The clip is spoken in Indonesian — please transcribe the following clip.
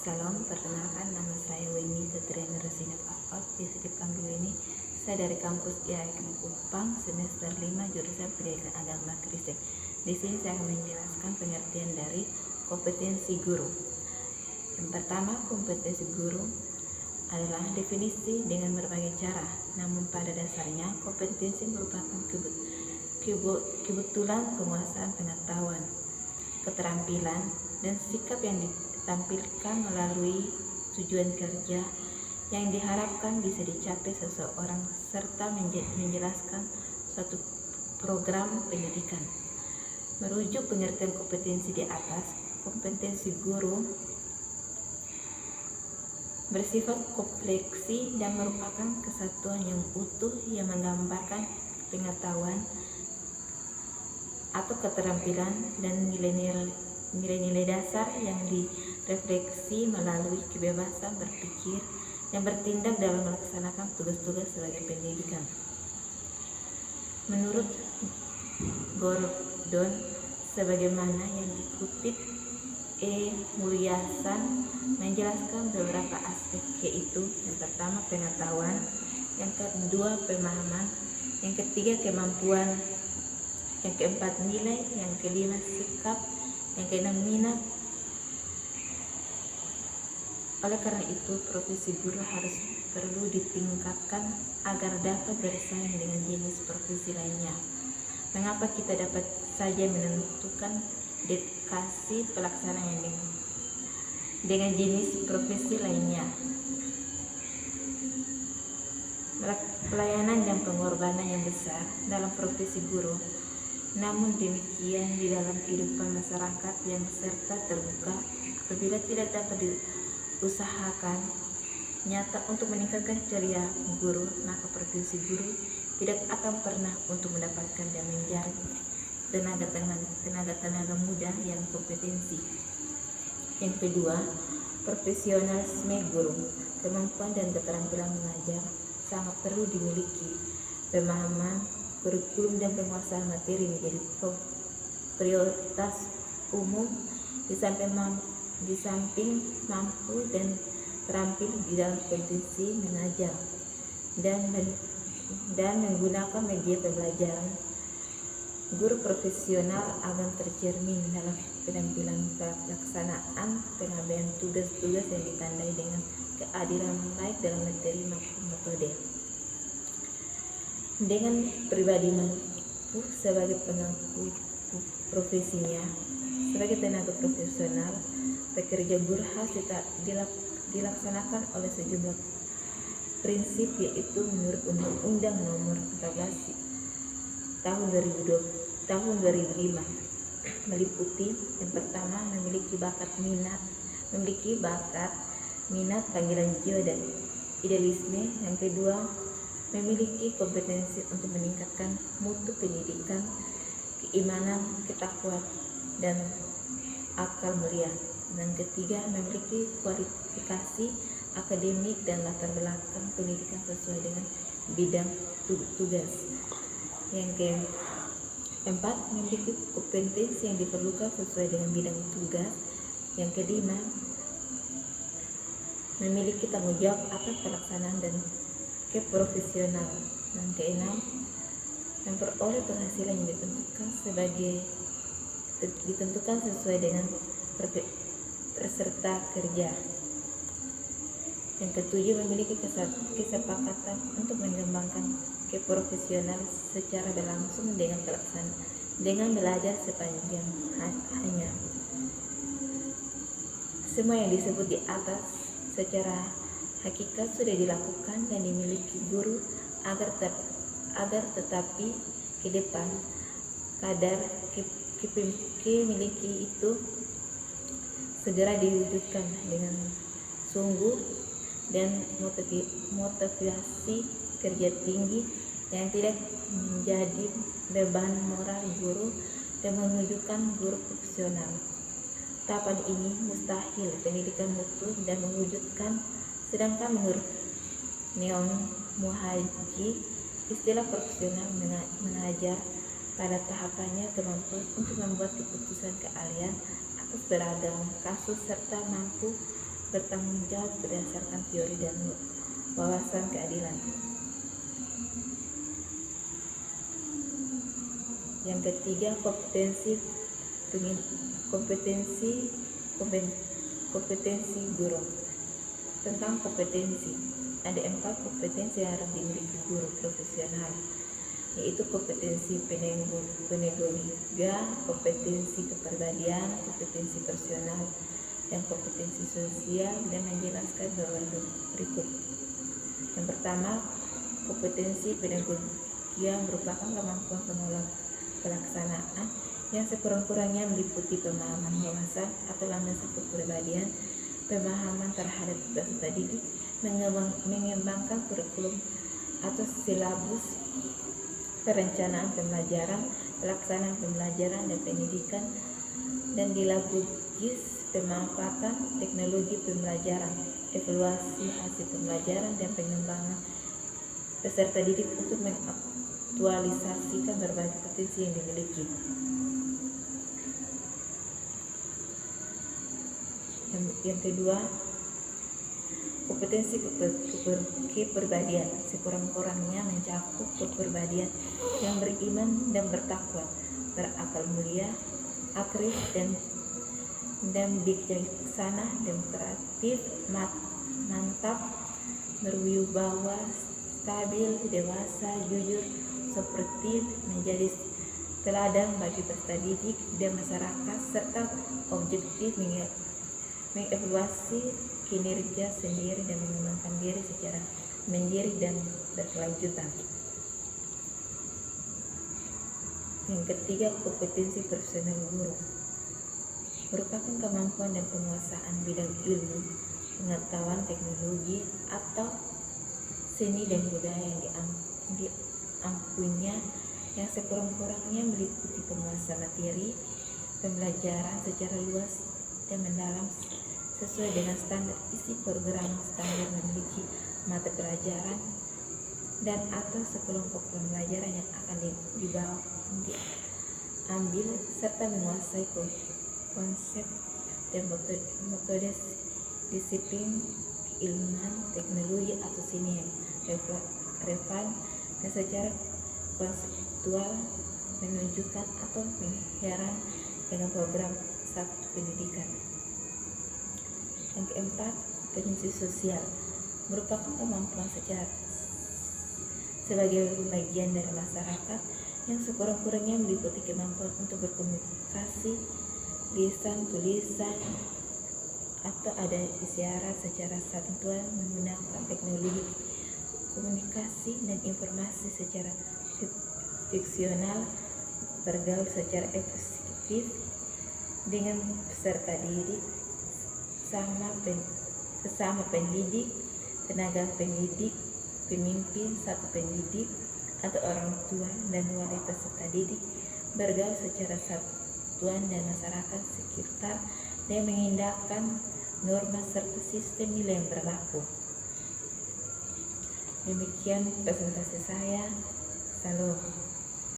Salam, perkenalkan nama saya Weni Tetriana Resina Afaf, biasa dipanggil Weni. Saya dari kampus IAIN Kupang, semester 5, jurusan Pendidikan Agama Kristen. Di sini saya akan menjelaskan pengertian dari kompetensi guru. Yang pertama, kompetensi guru adalah definisi dengan berbagai cara, namun pada dasarnya kompetensi merupakan kebetulan penguasaan pengetahuan, keterampilan, dan sikap yang ditampilkan melalui tujuan kerja yang diharapkan bisa dicapai seseorang serta menjelaskan suatu program pendidikan. Merujuk pengertian kompetensi di atas, kompetensi guru bersifat kompleksi dan merupakan kesatuan yang utuh yang menggambarkan pengetahuan atau keterampilan dan nilai-nilai dasar yang direfleksi melalui kebebasan berpikir yang bertindak dalam melaksanakan tugas-tugas sebagai pendidikan. Menurut Gordon, sebagaimana yang dikutip Mulyasan menjelaskan beberapa aspek, yaitu yang pertama pengetahuan, yang kedua pemahaman, yang ketiga kemampuan, yang keempat nilai, yang kelima sikap, yang keenam minat. Oleh karena itu, profesi guru harus perlu ditingkatkan agar dapat bersaing dengan jenis profesi lainnya. Mengapa kita dapat saja menentukan dedikasi pelaksanaan dengan jenis profesi lainnya? Pelayanan dan pengorbanan yang besar dalam profesi guru. Namun demikian di dalam kehidupan masyarakat yang serta terbuka, apabila tidak dapat diusahakan nyata untuk meningkatkan ceria guru, maka profesi guru tidak akan pernah untuk mendapatkan dan menjaring tenaga muda yang kompetensi. Yang kedua, profesionalisme guru. Kemampuan dan keterampilan mengajar sangat perlu dimiliki. Pemahaman kurikulum dan penguasaan materi menjadi prioritas umum di samping mampu dan terampil di dalam kompetensi mengajar dan menggunakan media pembelajaran. Guru profesional akan tercermin dalam penampilan pelaksanaan pengabdian tugas-tugas yang ditandai dengan keadilan baik dalam materi maupun metode. Dengan pribadi mampu sebagai pengaku profesinya, sebagai tenaga profesional, pekerja guru harus dilaksanakan oleh sejumlah prinsip, yaitu menurut Undang-Undang Nomor 14 Tahun 2005 meliputi yang pertama memiliki bakat minat, panggilan jiwa dan idealisme. Yang kedua, memiliki kompetensi untuk meningkatkan mutu pendidikan, keimanan, ketakwaan, dan akal mulia. Dan ketiga, memiliki kualifikasi akademik dan latar belakang pendidikan sesuai dengan bidang tugas. Yang keempat, memiliki kompetensi yang diperlukan sesuai dengan bidang tugas. Yang kelima, memiliki tanggung jawab atas pelaksanaan dan keprofesional. Dan keenam, memperoleh penghasilan yang ditentukan sesuai dengan peserta kerja. Yang ketujuh, memiliki kesepakatan untuk mengembangkan keprofesional secara berlangsung dengan belajar sepanjang hanya. Semua yang disebut di atas secara hakikat sudah dilakukan dan dimiliki guru agar tetapi ke depan kadar miliki itu segera diwujudkan dengan sungguh dan motivasi kerja tinggi yang tidak menjadi beban moral guru dan menunjukkan guru profesional. Tahapan ini mustahil pendidikan mutu dan mewujudkan, sedangkan menurut Neon Muhaji, istilah profesional mengajar pada tahapannya kemampuan untuk membuat keputusan keahlian atas beragam kasus serta mampu bertanggung jawab berdasarkan teori dan wawasan keadilan. Yang ketiga, kompetensi guru. Tentang kompetensi, ada 4 kompetensi yang harus dimiliki guru profesional, yaitu kompetensi pedagoga, kompetensi kepribadian, kompetensi personal, dan kompetensi sosial, dan menjelaskan berikut. Yang pertama, kompetensi pedagogia merupakan kemampuan pengelola pelaksanaan yang sekurang-kurangnya meliputi pemahaman wawasan atau landasan kepribadian, pemahaman terhadap peserta didik, mengembangkan kurikulum atau silabus, perencanaan pembelajaran, pelaksanaan pembelajaran dan pendidikan, dan dilogis pemanfaatan teknologi pembelajaran, evaluasi hasil pembelajaran, dan pengembangan peserta didik untuk mengaktualisasikan berbagai potensi yang dimiliki. Yang kedua, kompetensi kepribadian, sekurang-kurangnya mencakup kepribadian yang beriman dan bertakwa, berakal mulia, akrib dan bijaksana, demokratif, mantap, berwibawa, stabil, dewasa, jujur, suportif, menjadi teladan bagi peserta didik dan masyarakat, serta objektif, mengevaluasi kinerja sendiri dan mengembangkan diri secara mandiri dan berkelanjutan. Yang ketiga, kompetensi profesional guru merupakan kemampuan dan penguasaan bidang ilmu, pengetahuan, teknologi, atau seni dan budaya yang diampunya, yang sekurang-kurangnya meliputi penguasaan materi pembelajaran secara luas dan mendalam sesuai dengan standar isi program, standar memiliki mata pelajaran dan atau sekelompok pembelajaran yang akan diambil, serta menguasai konsep dan metode disiplin keilmuan, teknologi atau seni yang relevan dan secara konseptual menunjukkan atau mengheran dengan program satu pendidikan. Yang keempat, kompetensi sosial merupakan kemampuan sebagai bagian dari masyarakat yang sekurang-kurangnya meliputi kemampuan untuk berkomunikasi, lisan, tulisan, atau ada isyarat secara santunan, menggunakan teknologi komunikasi dan informasi secara fiksional, bergaul secara efektif dengan peserta didik, sesama pendidik, tenaga pendidik, pemimpin satu pendidik, atau orang tua dan wali peserta didik, bergaul secara satuan dan masyarakat sekitar, dan mengindahkan norma serta sistem nilai yang berlaku. Demikian presentasi saya. Salam.